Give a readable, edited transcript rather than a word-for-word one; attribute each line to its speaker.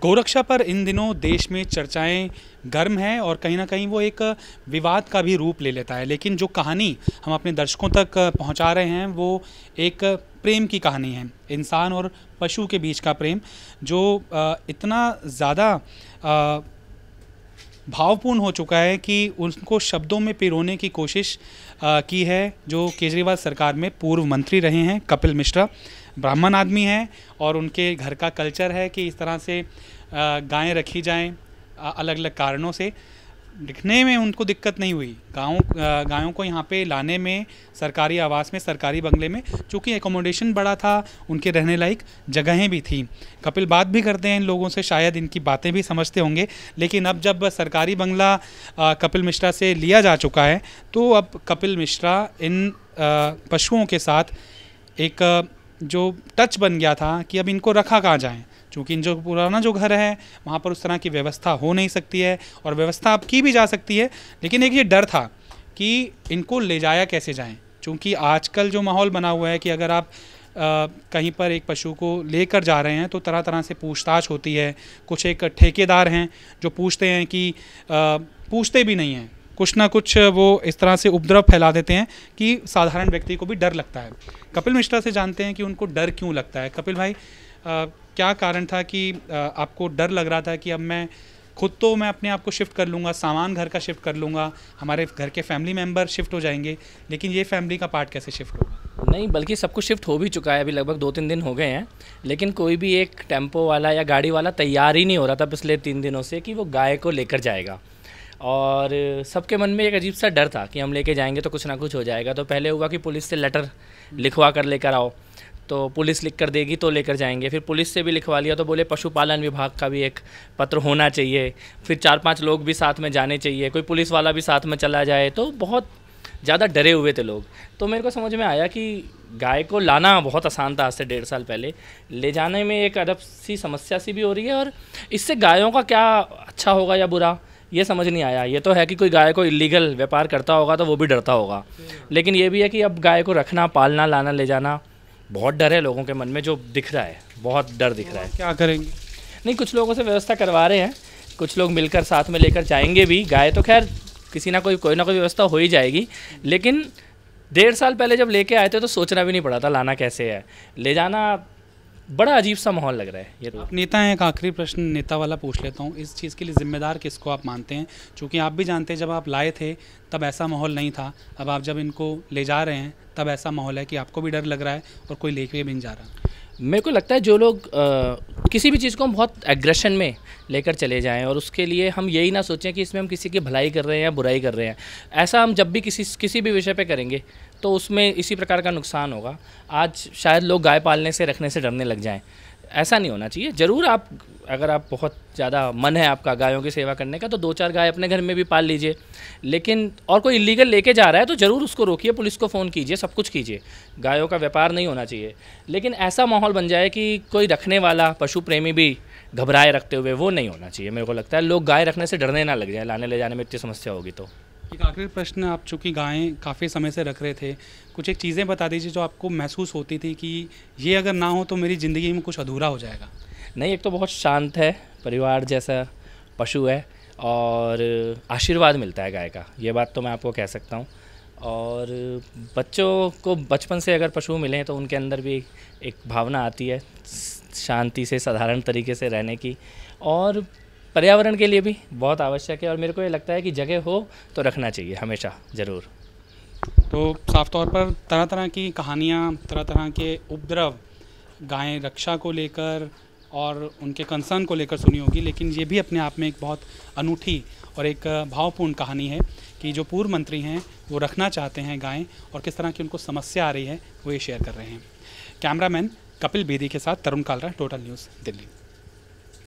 Speaker 1: गौरक्षा पर इन दिनों देश में चर्चाएं गर्म हैं और कहीं ना कहीं वो एक विवाद का भी रूप ले लेता है। लेकिन जो कहानी हम अपने दर्शकों तक पहुंचा रहे हैं वो एक प्रेम की कहानी है, इंसान और पशु के बीच का प्रेम जो इतना ज़्यादा भावपूर्ण हो चुका है कि उनको शब्दों में पिरोने की कोशिश की है। जो केजरीवाल सरकार में पूर्व मंत्री रहे हैं कपिल मिश्रा, ब्राह्मण आदमी हैं और उनके घर का कल्चर है कि इस तरह से गायें रखी जाएं अलग अलग कारणों से। दिखने में उनको दिक्कत नहीं हुई गायों को यहाँ पे लाने में, सरकारी आवास में, सरकारी बंगले में, चूँकि एकोमोडेशन बड़ा था, उनके रहने लायक जगहें भी थी। कपिल बात भी करते हैं इन लोगों से, शायद इनकी बातें भी समझते होंगे। लेकिन अब जब सरकारी बंगला कपिल मिश्रा से लिया जा चुका है तो अब कपिल मिश्रा इन पशुओं के साथ एक जो टच बन गया था कि अब इनको रखा कहाँ जाए, चूँकि जो पुराना जो घर है वहाँ पर उस तरह की व्यवस्था हो नहीं सकती है और व्यवस्था अब की भी जा सकती है। लेकिन एक ये डर था कि इनको ले जाया कैसे जाएं, चूँकि आजकल जो माहौल बना हुआ है कि अगर आप कहीं पर एक पशु को लेकर जा रहे हैं तो तरह तरह से पूछताछ होती है। कुछ एक ठेकेदार हैं जो पूछते हैं कि पूछते भी नहीं हैं, कुछ ना कुछ वो इस तरह से उपद्रव फैला देते हैं कि साधारण व्यक्ति को भी डर लगता है। कपिल मिश्रा से जानते हैं कि उनको डर क्यों लगता है। कपिल भाई, क्या कारण था कि आपको डर लग रहा था कि अब मैं खुद तो मैं अपने आप को शिफ्ट कर लूँगा, सामान घर का शिफ्ट कर लूँगा, हमारे घर के फैमिली मेम्बर शिफ्ट हो जाएंगे, लेकिन ये फैमिली का पार्ट कैसे शिफ्ट होगा?
Speaker 2: नहीं, बल्कि सब कुछ शिफ्ट हो भी चुका है। अभी लगभग 2-3 दिन हो गए हैं, लेकिन कोई भी एक टेम्पो वाला या गाड़ी वाला तैयार ही नहीं हो रहा था पिछले 3 दिनों से कि वो गाय को लेकर जाएगा। और सबके मन में एक अजीब सा डर था कि हम लेके जाएंगे तो कुछ ना कुछ हो जाएगा। तो पहले हुआ कि पुलिस से लेटर लिखवा कर लेकर आओ, तो पुलिस लिख कर देगी तो लेकर जाएंगे। फिर पुलिस से भी लिखवा लिया तो बोले पशुपालन विभाग का भी एक पत्र होना चाहिए। फिर 4-5 लोग भी साथ में जाने चाहिए, कोई पुलिस वाला भी साथ में चला जाए। तो बहुत ज़्यादा डरे हुए थे लोग। तो मेरे को समझ में आया कि गाय को लाना बहुत आसान था आज से 1.5 साल पहले, ले जाने में एक अदब सी समस्या सी भी हो रही है। और इससे गायों का क्या अच्छा होगा या बुरा ये समझ नहीं आया। ये तो है कि कोई गाय को इलीगल व्यापार करता होगा तो वो भी डरता होगा, लेकिन ये भी है कि अब गाय को रखना, पालना, लाना, ले जाना बहुत डर है लोगों के मन में, जो दिख रहा है, बहुत डर दिख रहा है।
Speaker 1: क्या करेंगे?
Speaker 2: नहीं, कुछ लोगों से व्यवस्था करवा रहे हैं, कुछ लोग मिलकर साथ में लेकर जाएंगे भी। गाय तो खैर किसी ना कोई ना कोई व्यवस्था हो ही जाएगी, लेकिन 1.5 साल पहले जब लेके आए थे तो सोचना भी नहीं पड़ा था लाना कैसे है, ले जाना बड़ा अजीब सा माहौल लग रहा है। ये तो
Speaker 1: आप नेता हैं, एक आखिरी प्रश्न नेता वाला पूछ लेता हूँ, इस चीज़ के लिए जिम्मेदार किसको आप मानते हैं? क्योंकि आप भी जानते हैं जब आप लाए थे तब ऐसा माहौल नहीं था, अब आप जब इनको ले जा रहे हैं तब ऐसा माहौल है कि आपको भी डर लग रहा है और कोई लेके भी नहीं जा रहा।
Speaker 2: मेरे को लगता है जो लोग किसी भी चीज़ को हम बहुत एग्रेशन में लेकर चले जाएं और उसके लिए हम यही ना सोचें कि इसमें हम किसी की भलाई कर रहे हैं या बुराई कर रहे हैं। ऐसा हम जब भी किसी भी विषय पे करेंगे तो उसमें इसी प्रकार का नुकसान होगा। आज शायद लोग गाय पालने से, रखने से डरने लग जाएं, ऐसा नहीं होना चाहिए। ज़रूर आप, अगर आप बहुत ज़्यादा मन है आपका गायों की सेवा करने का, तो 2-4 गाय अपने घर में भी पाल लीजिए। लेकिन और कोई इलीगल लेके जा रहा है तो ज़रूर उसको रोकिए, पुलिस को फ़ोन कीजिए, सब कुछ कीजिए। गायों का व्यापार नहीं होना चाहिए, लेकिन ऐसा माहौल बन जाए कि कोई रखने वाला पशु प्रेमी भी घबराए रखते हुए, वो नहीं होना चाहिए। मेरे को लगता है लोग गाय रखने से डरने ना लग जाए, लाने ले जाने में इतनी समस्या होगी तो।
Speaker 1: एक आखिरी प्रश्न, आप चूँकि गायें काफ़ी समय से रख रहे थे, कुछ एक चीज़ें बता दीजिए जो आपको महसूस होती थी कि ये अगर ना हो तो मेरी ज़िंदगी में कुछ अधूरा हो जाएगा।
Speaker 2: नहीं, एक तो बहुत शांत है, परिवार जैसा पशु है और आशीर्वाद मिलता है गाय का, ये बात तो मैं आपको कह सकता हूँ। और बच्चों को बचपन से अगर पशु मिलें तो उनके अंदर भी एक भावना आती है शांति से, साधारण तरीके से रहने की, और पर्यावरण के लिए भी बहुत आवश्यक है। और मेरे को ये लगता है कि जगह हो तो रखना चाहिए हमेशा, ज़रूर।
Speaker 1: तो साफ तौर पर तरह तरह की कहानियाँ, तरह तरह के उपद्रव गाय रक्षा को लेकर और उनके कंसर्न को लेकर सुनी होगी, लेकिन ये भी अपने आप में एक बहुत अनूठी और एक भावपूर्ण कहानी है कि जो पूर्व मंत्री हैं वो रखना चाहते हैं गायें और किस तरह की उनको समस्या आ रही है वो ये शेयर कर रहे हैं। कैमरामैन कपिल बेदी के साथ तरुण कालरा, टोटल न्यूज़, दिल्ली।